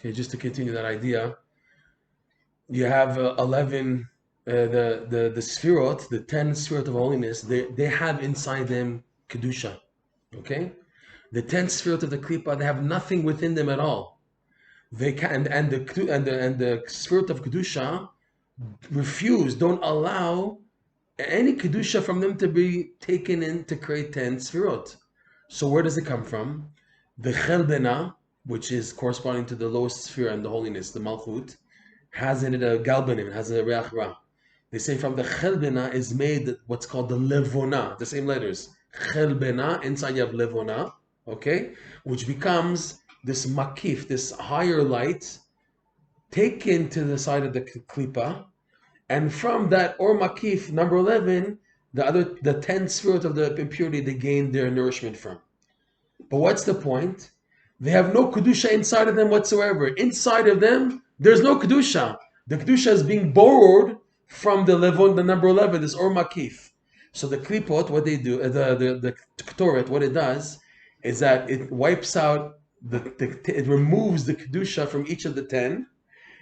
Okay, just to continue that idea, you have 11, the Sfirot, the 10 Sfirot of holiness, they have inside them Kedusha. Okay? The 10 Sfirot of the Klippa, they have nothing within them at all. They can, and the Spirit of Kedusha refuse, don't allow any Kedusha from them to be taken in to create 10 Sfirot. So where does it come from? The Chelbena, which is corresponding to the lowest sphere and the holiness, the Malchut, has in it a galbanim, it has a reach ra. They say from the Chelbena is made what's called the Levona, the same letters. Chelbena, inside you have Levona, okay? Which becomes this makif, this higher light, taken to the side of the klipa, and from that or makif number 11, the 10 spirit of the impurity they gain their nourishment from. But what's the point? They have no kedusha inside of them whatsoever. Inside of them, there's no kedusha. The kedusha is being borrowed from the levon, the number 11, this or makif. So the klipot, what they do, the ktoret, what it does is that it wipes out it removes the kedusha from each of the 10,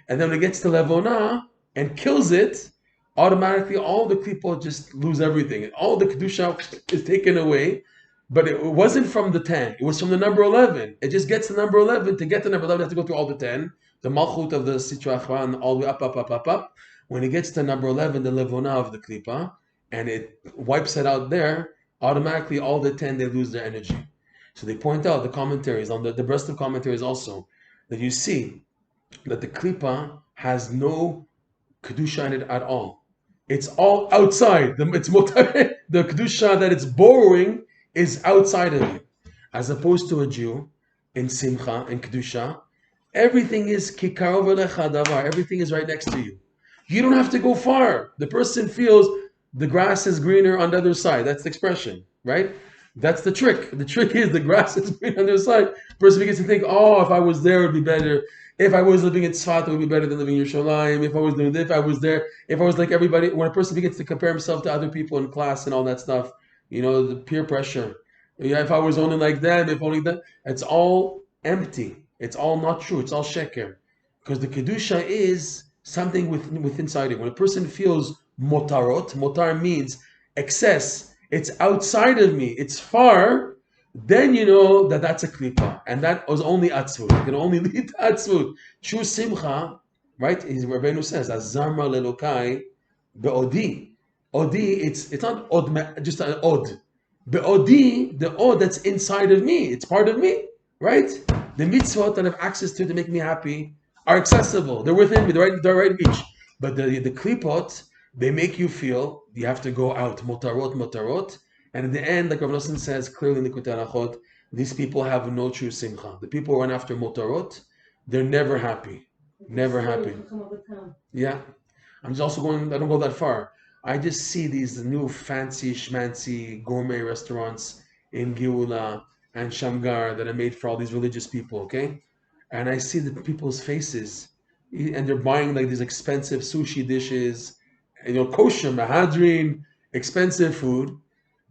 and then when it gets to levona and kills it, automatically all the klipot just lose everything. All the kedusha is taken away, but it wasn't from the 10. It was from the number 11. It just gets to number 11. To get to number 11, it has to go through all the 10. The malchut of the sitra achran, all the way up, up, up, up, up. When it gets to number 11, the levona of the klipa, and it wipes it out there, automatically all the 10, they lose their energy. So they point out the commentaries, on the rest of commentaries also, that you see that the klipa has no kedusha in it at all. It's all outside. The kedusha that it's borrowing is outside of you. As opposed to a Jew in simcha and kedusha, everything is kikarov elecha davar. Everything is right next to you. You don't have to go far. The person feels the grass is greener on the other side. That's the expression, right? That's the trick. The trick is the grass is green on the other side. The person begins to think, oh, if I was there, it would be better. If I was living in Tzfat, it would be better than living in Yerushalayim. If I was doing this, if I was there, if I was like everybody. When a person begins to compare himself to other people in class and all that stuff, the peer pressure. Yeah, if I was only like them, if only that. It's all empty. It's all not true. It's all sheker. Because the Kedusha is something within inside it. When a person feels motarot, motar means excess, it's outside of me, it's far, then you know that that's a klipa. And that was only atzvut. It can only lead to atzvut. True simcha, right? Rabbeinu says, azarma lelokai be'odi. Odi, it's not od, just an od. Be'odi, the od that's inside of me, it's part of me, right? The mitzvot that I have access to make me happy are accessible. They're within me. They're right reach. But the klipot, they make you feel you have to go out. Motarot. And in the end, like Rav Nosson says clearly in the Likutei Halachot, these people have no true simcha. The people who run after motarot, they're never happy. Never happy. Yeah. I'm just also going, I don't go that far. I just see these new fancy schmancy gourmet restaurants in Geula and Shamgar that are made for all these religious people, okay? And I see the people's faces, and they're buying like these expensive sushi dishes, kosher, mahadrin, expensive food,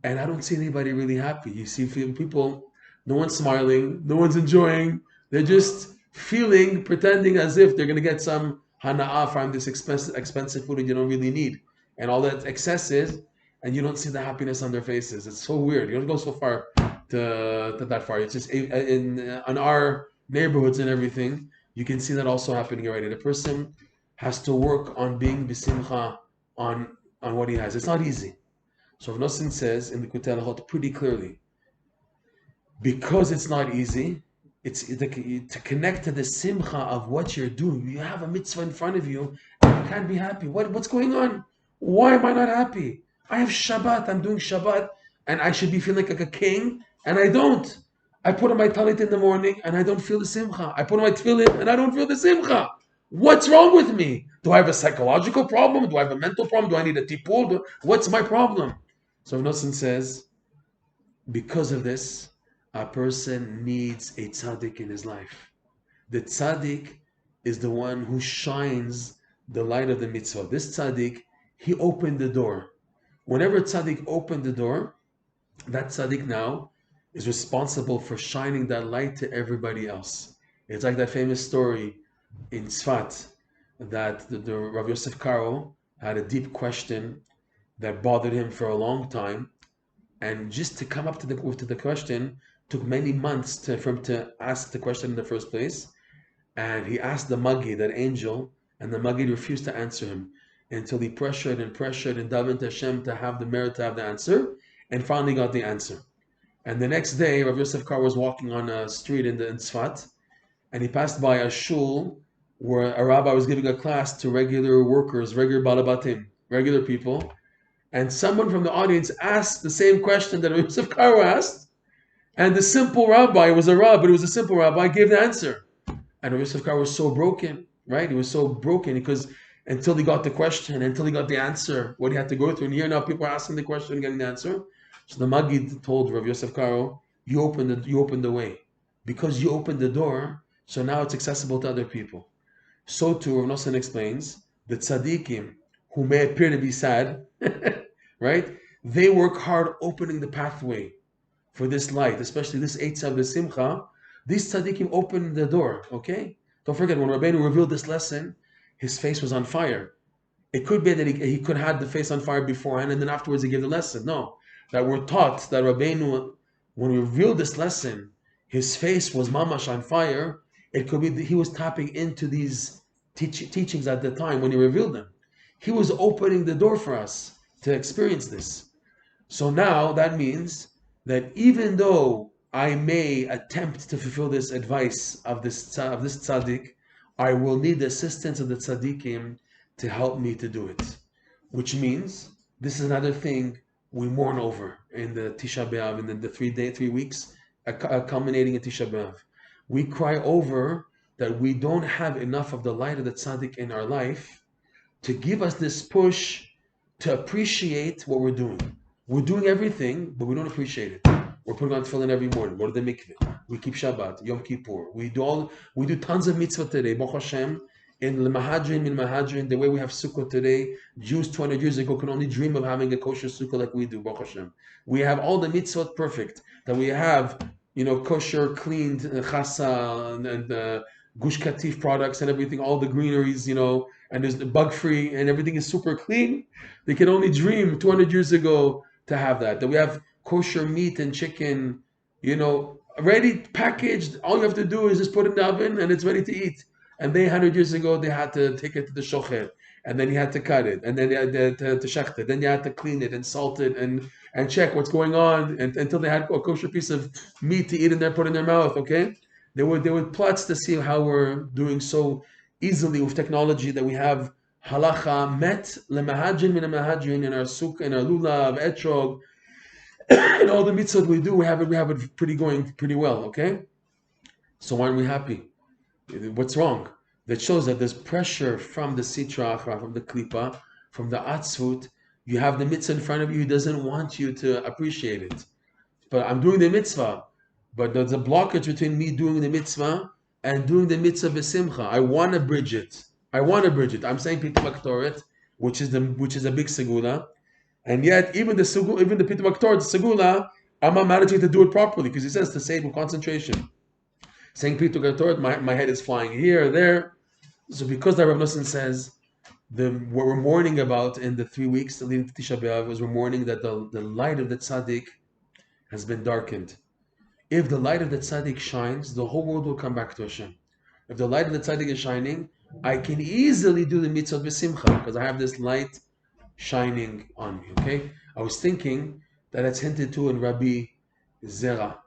and I don't see anybody really happy. You see people, no one's smiling, no one's enjoying. They're just feeling, pretending as if they're going to get some hana'ah from this expensive food that you don't really need. And all that excess is, and you don't see the happiness on their faces. It's so weird. You don't go so far to that far. It's just in our neighborhoods and everything, you can see that also happening already. The person has to work on being bisimcha on what he has. It's not easy. So Rav Nosson says in the Likutei Halachot pretty clearly, because it's not easy, it's to connect to the simcha of what you're doing. You have a mitzvah in front of you, and you can't be happy. What's going on? Why am I not happy? I have Shabbat. I'm doing Shabbat, and I should be feeling like a king, and I don't. I put on my talit in the morning, and I don't feel the simcha. I put on my tefillin, and I don't feel the simcha. What's wrong with me? Do I have a psychological problem? Do I have a mental problem? Do I need a tipul? What's my problem? So Rav Nosson says, because of this, a person needs a tzaddik in his life. The tzaddik is the one who shines the light of the mitzvah. This tzaddik, he opened the door. Whenever tzaddik opened the door, that tzaddik now is responsible for shining that light to everybody else. It's like that famous story in Tzfat that the Rav Yosef Karo had a deep question that bothered him for a long time, and just to come up to the question took many months for him to ask the question in the first place. And he asked the Magi, that angel, and the Magi refused to answer him until he pressured and pressured and davened to Hashem to have the merit to have the answer, and finally got the answer. And the next day, Rav Yosef Kar was walking on a street in Tzfat, and he passed by a shul where a rabbi was giving a class to regular workers, regular balabatim, regular people. And someone from the audience asked the same question that Rav Yosef Kar asked, and the simple rabbi, it was a rabbi, but it was a simple rabbi, gave the answer. And Rav Yosef Kar was so broken, right? He was so broken because until he got the question, until he got the answer, what he had to go through. And here now people are asking the question and getting the answer. So the Maggid told Rav Yosef Karo, you opened the way. Because you opened the door, so now it's accessible to other people. So too, Rav Nosson explains, the tzaddikim, who may appear to be sad, right? They work hard opening the pathway for this light, especially this Eitzav, the Simcha. These tzaddikim opened the door, okay? Don't forget, when Rabbeinu revealed this lesson, his face was on fire. It could be that he could have had the face on fire beforehand, and then afterwards he gave the lesson. No, that we're taught that Rabbeinu, when we revealed this lesson, his face was mamash on fire. It could be that he was tapping into these teachings at the time when he revealed them. He was opening the door for us to experience this. So now that means that even though I may attempt to fulfill this advice of this tzaddik, I will need the assistance of the tzaddikim to help me to do it. Which means this is another thing we mourn over in the Tisha B'Av, in the 3 weeks culminating in Tisha B'Av. We cry over that we don't have enough of the light of the tzaddik in our life to give us this push to appreciate what we're doing. We're doing everything, but we don't appreciate it. We're putting on tefillin every morning. Go to the mikveh. We keep Shabbat, Yom Kippur. We do tons of mitzvot today. Baruch Hashem, in Mahadrin, the way we have Sukkot today, Jews 200 years ago could only dream of having a kosher Sukkah like we do. Baruch Hashem. We have all the mitzvot perfect. That we have, kosher, cleaned chasa and gush katif products and everything, all the greeneries, and there's the bug free and everything is super clean. They can only dream 200 years ago to have that. That we have kosher meat and chicken, ready packaged. All you have to do is just put it in the oven and it's ready to eat. And 100 years ago, they had to take it to the shocher, and then you had to cut it, and then you had to shecht it, then you had to clean it and salt it and check what's going on until they had a kosher piece of meat to eat and then put in their mouth. Okay, they would plots to see how we're doing so easily with technology that we have halacha met lemahadrin min mahadrin in our suk, in our lulav, etrog, and all the mitzvot we do. We have it going pretty well. Okay, so why aren't we happy? What's wrong? That shows that there's pressure from the sitra, from the klipa, from the atzvut. You have the mitzvah in front of you. He doesn't want you to appreciate it. But I'm doing the mitzvah. But there's a blockage between me doing the mitzvah and doing the mitzvah b'simcha. I want to bridge it. I'm saying Pitum Aktoret, which is a big segula, and yet even the Pitum Aktoret segula, I'm not managing to do it properly because he says to say it with concentration. Saying Pitum Aktoret, my head is flying here, there. So because the Rav Nosson says what we're mourning about in the 3 weeks leading to Tisha B'Av is we're mourning that the light of the tzaddik has been darkened. If the light of the tzaddik shines, the whole world will come back to Hashem. If the light of the tzaddik is shining, I can easily do the mitzvot b'simcha because I have this light shining on me. Okay, I was thinking that it's hinted to in Rabbi Zera.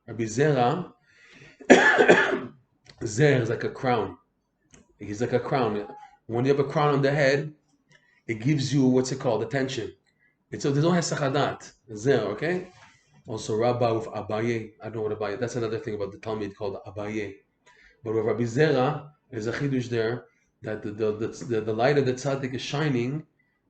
Rabbi Zera, Zer is like a crown. He's like a crown. When you have a crown on the head, it gives you what's it called? Attention. So there's no hesachadat. Zer, okay. Also, Rabbi with Abaye. I don't know what Abaye. That's another thing about the Talmud called Abaye. But with Rabbi Zera, there's a chidush there that the light of the tzaddik is shining,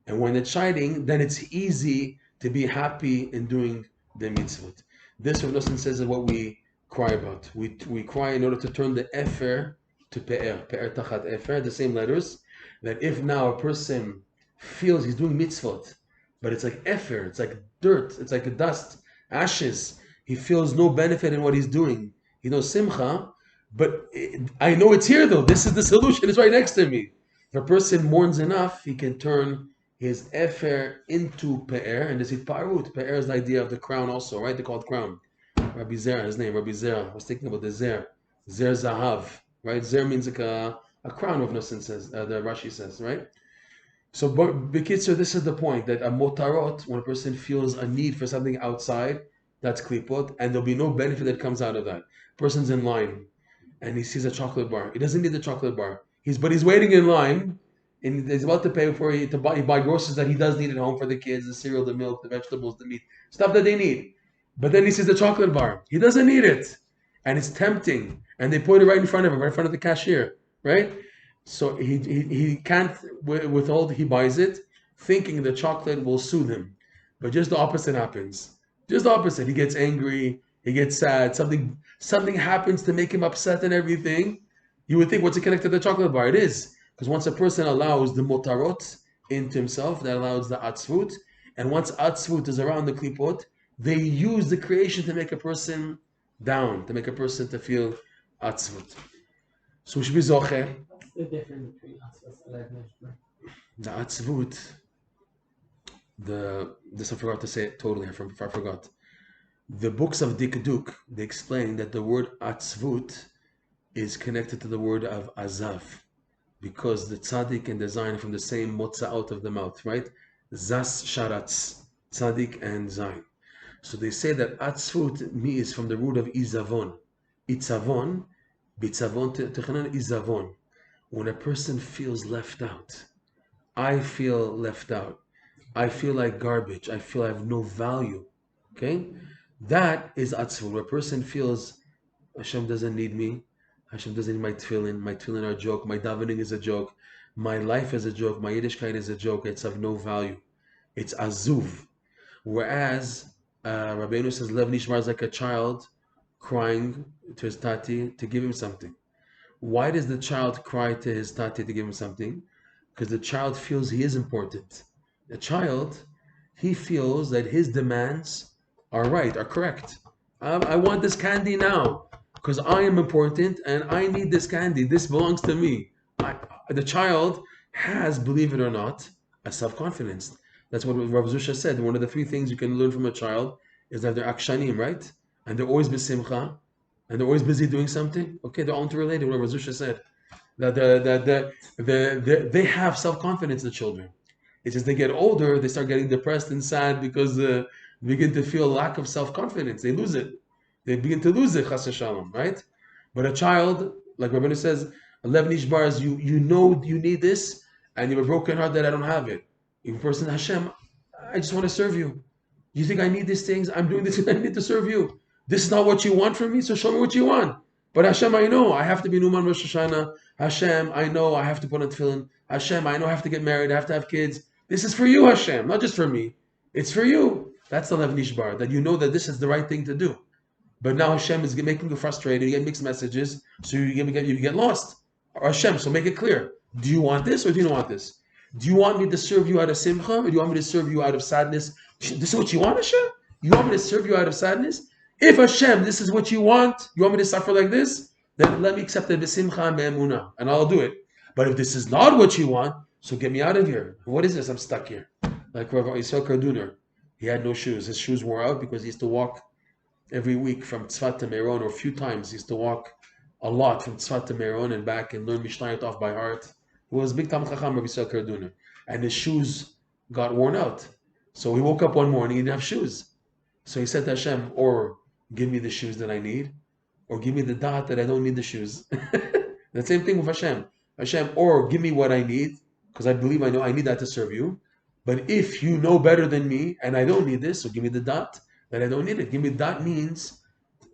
and when it's shining, then it's easy to be happy in doing the mitzvot. This Rav Nosson says is what we cry about. We cry in order to turn the efer to pe'er tachat efer, the same letters. That if now a person feels he's doing mitzvot, but it's like efer, it's like dirt, it's like dust, ashes. He feels no benefit in what he's doing. He knows simcha, But I know it's here though. This is the solution. It's right next to me. If a person mourns enough, he can turn his efer into pe'er, and this is parut. Pe'er is the idea of the crown also, right? They call it crown. Rabbi Zera, his name, Rabbi Zera. I was thinking about the Zer. Zer Zahav, right? Zer means like a crown of Nusin says, the Rashi says, right? So, Bekitzer, this is the point that a motarot, when a person feels a need for something outside, that's klipot, and there'll be no benefit that comes out of that. Person's in line and he sees a chocolate bar. He doesn't need the chocolate bar. He's waiting in line and he's about to pay for it to buy groceries that he does need at home for the kids, the cereal, the milk, the vegetables, the meat, stuff that they need. But then he sees the chocolate bar. He doesn't need it. And it's tempting. And they put it right in front of him, right in front of the cashier, right? So he can't withhold, he buys it, thinking the chocolate will soothe him. But just the opposite happens. Just the opposite. He gets angry, he gets sad, something happens to make him upset and everything. You would think, what's it connected to the chocolate bar? It is. Because once a person allows the motarot into himself, that allows the atzvut. And once atzvut is around the klipot, they use the creation to make a person down, to make a person to feel atzvut. So we should be zoche. What's the difference between atzvut and lev? The atzvut, this I forgot to say it totally, I forgot. The books of Dikduk, they explain that the word atzvut is connected to the word of azav, because the tzaddik and the zayin are from the same motzaot of the mouth, right? Zas sharatz, tzaddik and zayin. So they say that atzvut me is from the root of izavon. Itzavon, bitzavon techanan izavon. When a person feels left out, I feel left out. I feel like garbage. I feel I have no value. Okay? That is atzvut. Where a person feels Hashem doesn't need me. Hashem doesn't need my tefillin. My tefillin are a joke. My davening is a joke. My life is a joke. My Yiddishkeit is a joke. It's of no value. It's azuv. Whereas Rabbeinu says, Lev Nishmar is like a child crying to his tati to give him something. Why does the child cry to his tati to give him something? Because the child feels he is important. The child, he feels that his demands are right, are correct. I want this candy now because I am important and I need this candy. This belongs to me. The child has, believe it or not, a self-confidence. That's what Rav Zusha said. One of the three things you can learn from a child is that they're akshanim, right? And they're always besimcha, and they're always busy doing something. Okay, they're all interrelated. What Rav Zusha said, that they have self-confidence. The children. It's as they get older, they start getting depressed and sad because they begin to feel lack of self-confidence. They lose it. They begin to lose it, chas v'shalom, right? But a child, like Rabbeinu says, 11 ishbars, you know you need this, and you have a broken heart that I don't have it. Even person, Hashem, I just want to serve you. You think I need these things? I'm doing this because I need to serve you. This is not what you want from me, so show me what you want. But Hashem, I know I have to be Numan Rosh Hashanah. Hashem, I know I have to put on tefillin. Hashem, I know I have to get married. I have to have kids. This is for you, Hashem, not just for me. It's for you. That's the Lev Nishbar, that you know that this is the right thing to do. But now Hashem is making you frustrated. You get mixed messages, so you get lost. Or Hashem, so make it clear. Do you want this or do you not want this? Do you want me to serve you out of simcha or do you want me to serve you out of sadness? This is what you want, Hashem? You want me to serve you out of sadness? If Hashem, this is what you want me to suffer like this, then let me accept it b'simcha me'emunah, and I'll do it. But if this is not what you want, so get me out of here. What is this? I'm stuck here. Like Rav Yisrael Karduner. He had no shoes. His shoes wore out because he used to walk every week from Tzfat to Meron, or a few times. He used to walk a lot from Tzfat to Meron and back and learn Mishnayot off by heart. He was big Talmid Chacham, Rav Yisrael Karduner. And his shoes got worn out. So he woke up one morning, he didn't have shoes. So he said to Hashem, or give me the shoes that I need, or give me the dot that I don't need the shoes. The same thing with Hashem. Hashem, or give me what I need, because I believe I know I need that to serve you. But if you know better than me, and I don't need this, so give me the dot that I don't need it. Give me dot means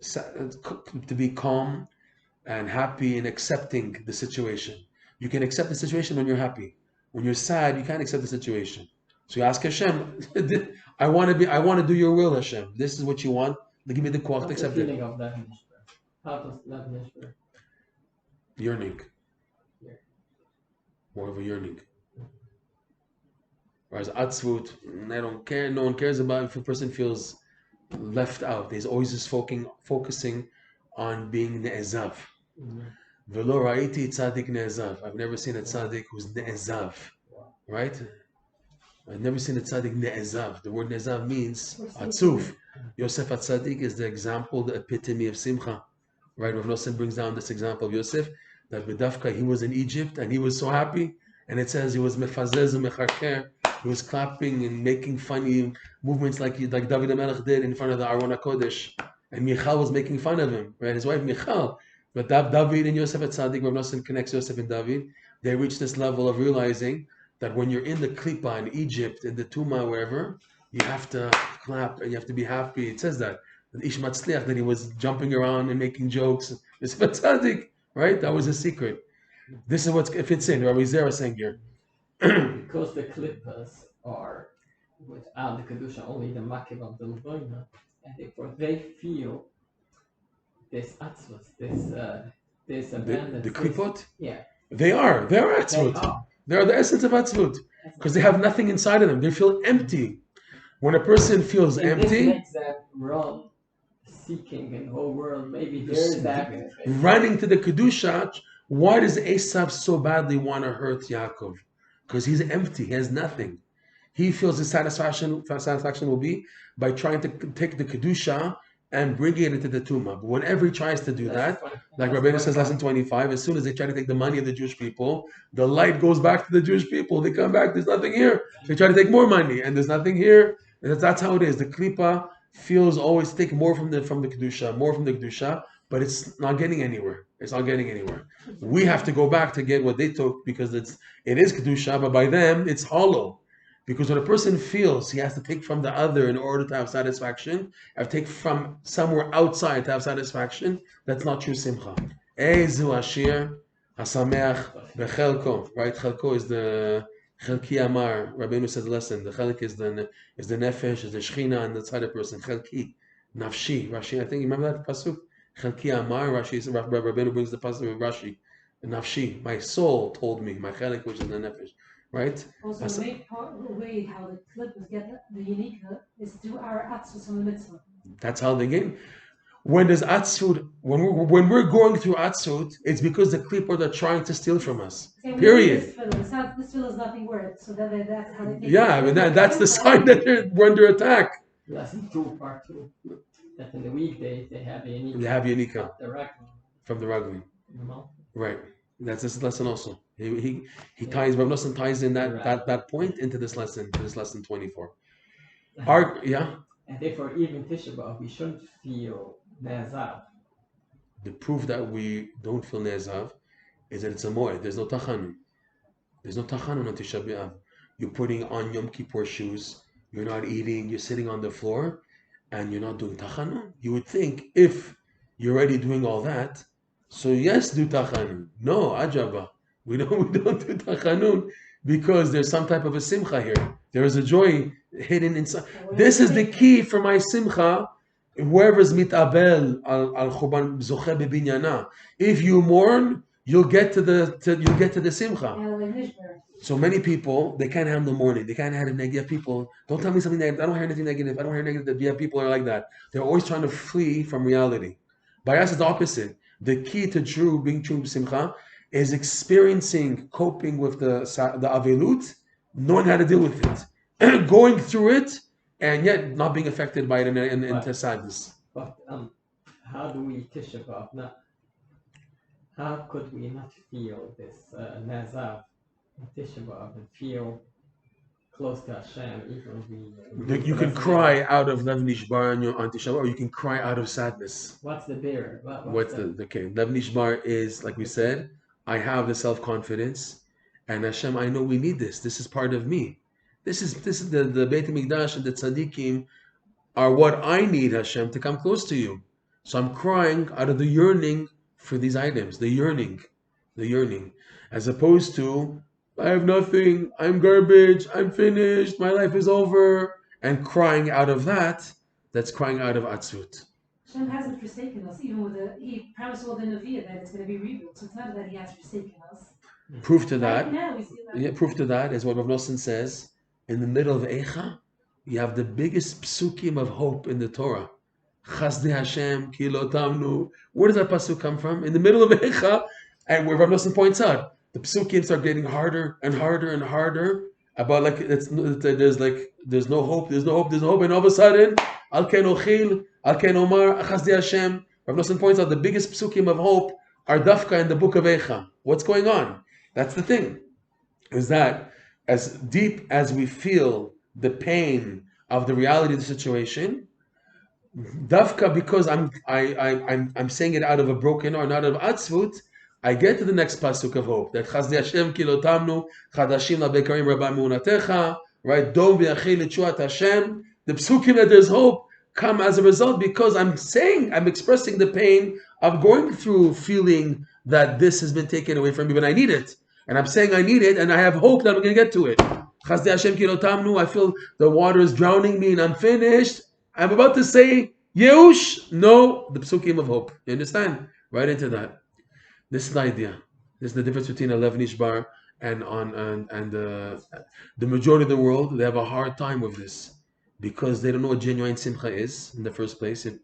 to be calm and happy and accepting the situation. You can accept the situation when you're happy. When you're sad, you can't accept the situation. So you ask Hashem, I want to do your will, Hashem. This is what you want. Give me the quality to accept it. Of that how does that nishbar? Yearning. Yeah. More of a yearning. Whereas atzvut, I don't care. No one cares about if a person feels left out. He's always just focusing on being ne'ezav. V'lo ra'iti tzaddik ne'ezav. I've never seen a tzaddik who's ne'ezav, Wow. right? I've never seen a tzaddik ne'ezav. The word ne'ezav means atzuf. Yosef HaTzaddik is the example, the epitome of simcha, right? Rav Nosson brings down this example of Yosef, that B'davka, he was in Egypt and he was so happy, and it says he was mefazez u'mecharker. He was clapping and making funny movements like David HaMelech did in front of the Aron HaKodesh. And Michal was making fun of him, right? His wife Michal. But David and Yosef HaTzaddik, Rav Nosson connects Yosef and David. They reach this level of realizing that when you're in the Klippa in Egypt, in the Tuma, wherever, you have to clap and you have to be happy. It says that Ish Matzliach, that he was jumping around and making jokes. Yosef HaTzaddik, right? That was his secret. This is what fits in. Rabbi Zera saying here. Because the clippers are without the kedusha, only the makiv of the leboina, and therefore they feel this atzvus, this abandoned. The Klipot? Yeah. They're Atzvut. They are the essence of Atzvut. Because they have nothing inside of them. They feel empty. When a person feels empty, this makes them run, seeking in the whole world. Maybe there's that. Running to the Kedusha. Why does Esav so badly want to hurt Yaakov? Because he's empty. He has nothing. He feels his satisfaction will be by trying to take the Kedusha and bring it into the Tumah. But whenever he tries to do that, like Rabbeinu says, lesson 25, as soon as they try to take the money of the Jewish people, the light goes back to the Jewish people. They come back, there's nothing here. They try to take more money, and there's nothing here. And that's how it is. The Klippa feels always take more from the Kedusha, but it's not getting anywhere. It's not getting anywhere. We have to go back to get what they took because it is Kedusha, but by them, it's hollow. Because when a person feels he has to take from the other in order to have satisfaction, have to take from somewhere outside to have satisfaction, that's not true simcha. Ezu ashir hasameach bechelko. Right? Chelko is the chelki amar. Rabbeinu says, listen, the chelik is the nefesh, is the shechina, and the other person. Chelki, nafshi, Rashi. I think you remember that pasuk. Chelki amar. Rabbeinu brings the pasuk of Rashi. Nafshi, my soul told me, my chelik, which is the nefesh. Right? Also, the way how the clippers get the uniqueness is through our atzvus on the mitzvah. That's how they gain. When there's atzvut, when we're going through atzvut, it's because the clippers are trying to steal from us. Period. This fill is nothing worth, so that's how they take Yeah, I mean that's the sign that they're under attack. Lesson 2, part 2. That in the weekdays they have Yanika. They have Yanika From the Ragli. Right. That's this lesson also. He ties, Rav Nosson ties in that point into this lesson 24. Yeah. And therefore, even Tisha B'Av, we shouldn't feel ne'ezav. The proof that we don't feel ne'ezav is that it's a moed. There's no tachanun. There's no tachanun on Tisha B'Av. You're putting on Yom Kippur shoes. You're not eating. You're sitting on the floor, and you're not doing tachanun. You would think if you're already doing all that, so yes, do tachanun. No, ajaba. We don't do tachanun because there's some type of a simcha here. There is a joy hidden inside. This is the key for my simcha. Whoever's mitabel al chuban zoche bebinyana. If you mourn, you'll get to the simcha. So many people, they can't handle mourning. They can't handle negative people. Don't tell me something negative. I don't hear anything negative. I don't hear negative. Yeah, people are like that. They're always trying to flee from reality. By us, it's the opposite. The key to being true simcha is experiencing, coping with the avelut, knowing how to deal with it, going through it, and yet not being affected by it into sadness. But how do we Tisha B'Av not? How could we not feel this ne'ezav in Tisha B'Av and feel close to Hashem, even we? You can cry out of Lev Nishbar on Tisha B'Av, or you can cry out of sadness. What's the beer? What's the okay? Lev Nishbar is, like we said, I have the self-confidence, and Hashem, I know we need this. This is part of me. This is the Beit HaMikdash and the Tzaddikim are what I need, Hashem, to come close to you. So I'm crying out of the yearning for these items, the yearning, as opposed to I have nothing, I'm garbage, I'm finished, my life is over, and crying out of that's crying out of atzvut. Hashem hasn't forsaken us, even with he promised all the Nevi'ah that it's going to be rebuilt. So it's not that he has forsaken us. Proof to that, right now we see that. Yeah, proof to that is what Rav Nosson says. In the middle of Eicha, you have the biggest psukim of hope in the Torah. Chasdei Hashem ki lo tamnu. Where does that pasuk come from? In the middle of Eicha, and where Rav Nosson points out, the pasukim start getting harder and harder and harder. About like there's no hope, there's no hope, there's no hope, and all of a sudden, Al ken ochil, Al ken omar, Chasdei Hashem. Rav Nosson points out the biggest pasukim of hope are dafka in the book of Eicha. What's going on? That's the thing, is that as deep as we feel the pain of the reality of the situation, dafka, because I'm saying it out of a broken heart, not out of atzvut, I get to the next pasuk of hope, that Chasdei Hashem ki lo tamnu chadashim labekarim rabba mu'unatecha, right? Dom v'yachil l'tshuat Hashem. The psukim that there's hope come as a result because I'm expressing the pain of going through, feeling that this has been taken away from me, but I need it, and I'm saying I need it, and I have hope that I'm going to get to it. Chasdei Hashem ki lo tamnu. I feel the water is drowning me, and I'm finished. I'm about to say Yeush. No, the psukim of hope. You understand? Right into that. This is the idea. This is the difference between a Lev Nishbar and the majority of the world. They have a hard time with this because they don't know what genuine simcha is in the first place, and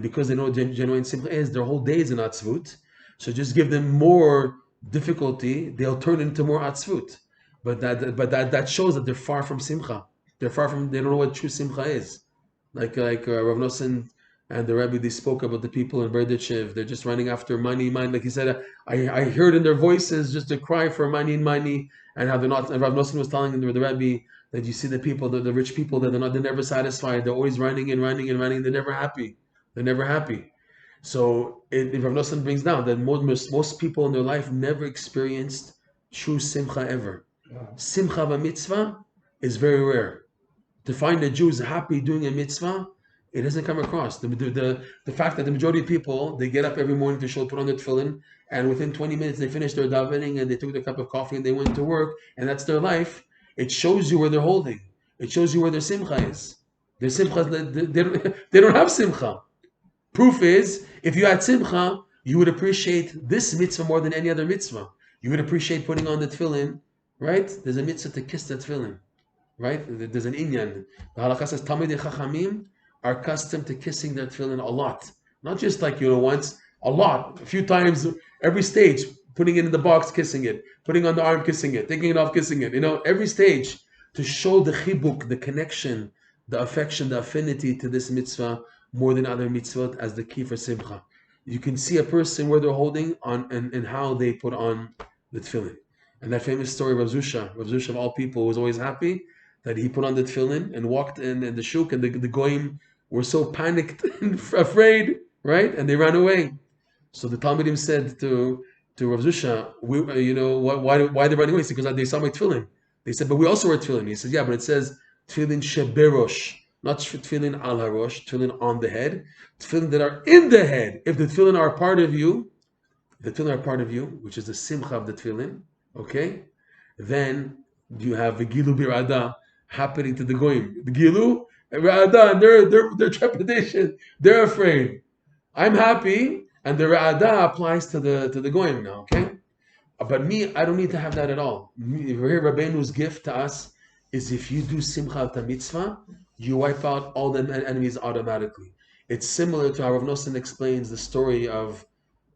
because they know what genuine simcha is, their whole day is in atzvut. So just give them more difficulty, they'll turn into more atzvut. But that shows that they're far from simcha. They don't know what true simcha is. Like Rav Nosson and the Rebbe, they spoke about the people in Berdichev. They're just running after money. Like he said, I heard in their voices just a cry for money and money, and how they're not. And Rav Nosson was telling the Rebbe that you see the people, the rich people, that they're never satisfied. They're always running and running and running. They're never happy. They're never happy. So Rav Nosson brings down that most people in their life never experienced true simcha ever. Simcha b'mitzvah is very rare. To find a Jew is happy doing a mitzvah, it doesn't come across. The fact that the majority of people, they get up every morning to put on their tefillin, and within 20 minutes they finish their davening and they took their cup of coffee and they went to work, and that's their life. It shows you where they're holding. It shows you where their simcha is. Their simcha, they don't have simcha. Proof is, if you had simcha, you would appreciate this mitzvah more than any other mitzvah. You would appreciate putting on the tefillin, right? There's a mitzvah to kiss the tefillin. Right? There's an inyan. The halakha says Talmidei Chachamim are accustomed to kissing their tefillin a lot. Not just like, once, a lot. A few times, every stage, putting it in the box, kissing it. Putting on the arm, kissing it. Taking it off, kissing it. Every stage, to show the chibuk, the connection, the affection, the affinity to this mitzvah more than other mitzvot as the key for simcha. You can see a person where they're holding on and how they put on the tefillin. And that famous story of Rav Zusha of all people, was always happy that he put on the tefillin and walked in the shuk, and the goyim were so panicked and afraid, right? And they ran away. So the Talmudim said to Rav Zusha, why they running away? He said, because they saw my tefillin. They said, but we also wear tefillin. He said, yeah, but it says tefillin sheberosh, not tefillin al harosh, tefillin on the head, tefillin that are in the head. If the tefillin are part of you, which is the simcha of the tefillin, okay, then you have the gilu birada happening to the goyim. The gilu, ra'ada, and their trepidation, they're afraid. I'm happy, and the ra'ada applies to the goyim now, okay? But me, I don't need to have that at all. Here, Rabbeinu's gift to us is if you do simcha of the mitzvah, you wipe out all the enemies automatically. It's similar to how Rav Nosson explains the story of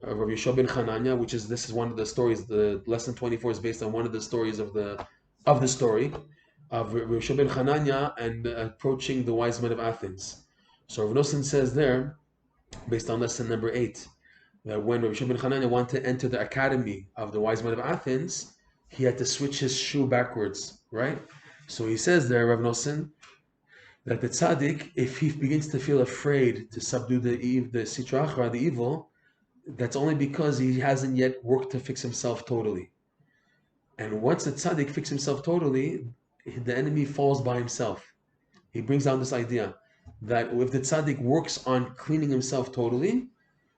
Rabbi Yeshua ben Chananya, this is one of the stories. The lesson 24 is based on one of the stories of the story of Rabbi Yeshua ben Chananya and approaching the wise men of Athens. So Rav Nosson says there, based on lesson number 8, that when Rabbi Yeshua ben Chananya wanted to enter the academy of the wise men of Athens, he had to switch his shoe backwards, right? So he says there, Rav Nosson, that the tzaddik, if he begins to feel afraid to subdue the sitra achra, the evil, that's only because he hasn't yet worked to fix himself totally. And once the tzaddik fixes himself totally, the enemy falls by himself. He brings down this idea that if the tzaddik works on cleaning himself totally,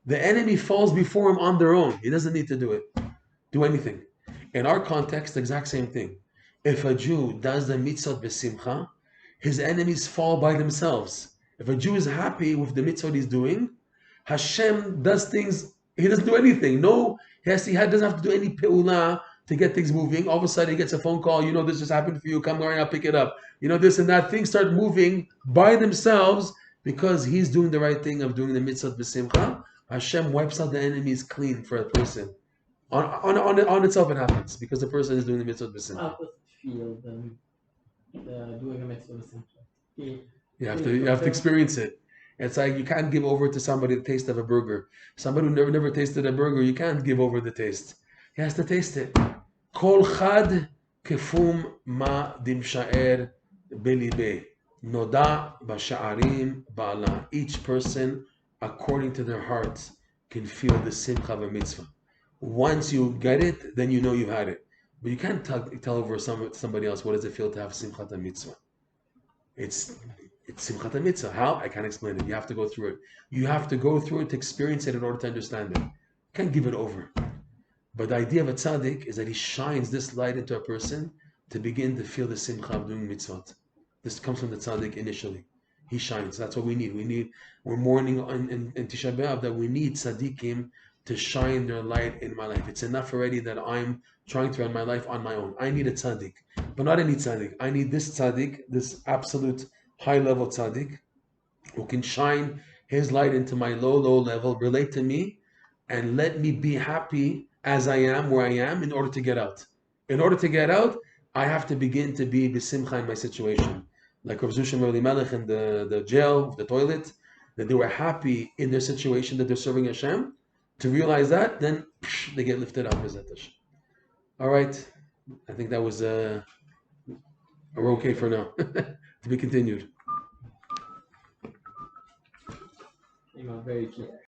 the enemy falls before him on their own. He doesn't need to do anything. In our context, the exact same thing. If a Jew does the mitzvot b'simcha, his enemies fall by themselves. If a Jew is happy with the mitzvot he's doing, Hashem does things. He doesn't do anything. He doesn't have to do any pe'ula to get things moving. All of a sudden he gets a phone call, this just happened for you, come right, I'll pick it up. This and that, things start moving by themselves Because he's doing the right thing of doing the mitzvah b'simcha, Hashem wipes out the enemies clean for a person. On itself it happens because the person is doing the mitzvah b'simcha. How does it feel then doing a mitzvah simple? You have to experience it. It's like you can't give over to somebody the taste of a burger. Somebody who never tasted a burger, you can't give over the taste. He has to taste it. Kol chad kefum ma dimsha'er belibe. Noda b'sha'arim ba'ala. Each person, according to their hearts, can feel the simcha of a mitzvah. Once you get it, then you know you've had it. But you can't tell over somebody else what does it feel to have simchat mitzvah. It's simchat mitzvah. How? I can't explain it. You have to go through it. You have to go through it to experience it in order to understand it. You can't give it over. But the idea of a tzaddik is that he shines this light into a person to begin to feel the simcha of doing mitzvot. This comes from the tzaddik initially. He shines. That's what we need. We're mourning in Tisha B'Av that we need tzaddikim to shine their light in my life. It's enough already that I'm trying to run my life on my own. I need a tzaddik, but not any tzaddik. I need this tzaddik, this absolute high-level tzaddik, who can shine his light into my low level, relate to me, and let me be happy as I am, where I am, in order to get out. In order to get out, I have to begin to be b'simcha in my situation. Like Rav Zusha Melech in the jail, the toilet, that they were happy in their situation that they're serving Hashem. To realize that, then they get lifted up. All right, I think that was we're okay for now. To be continued. Came out very clear.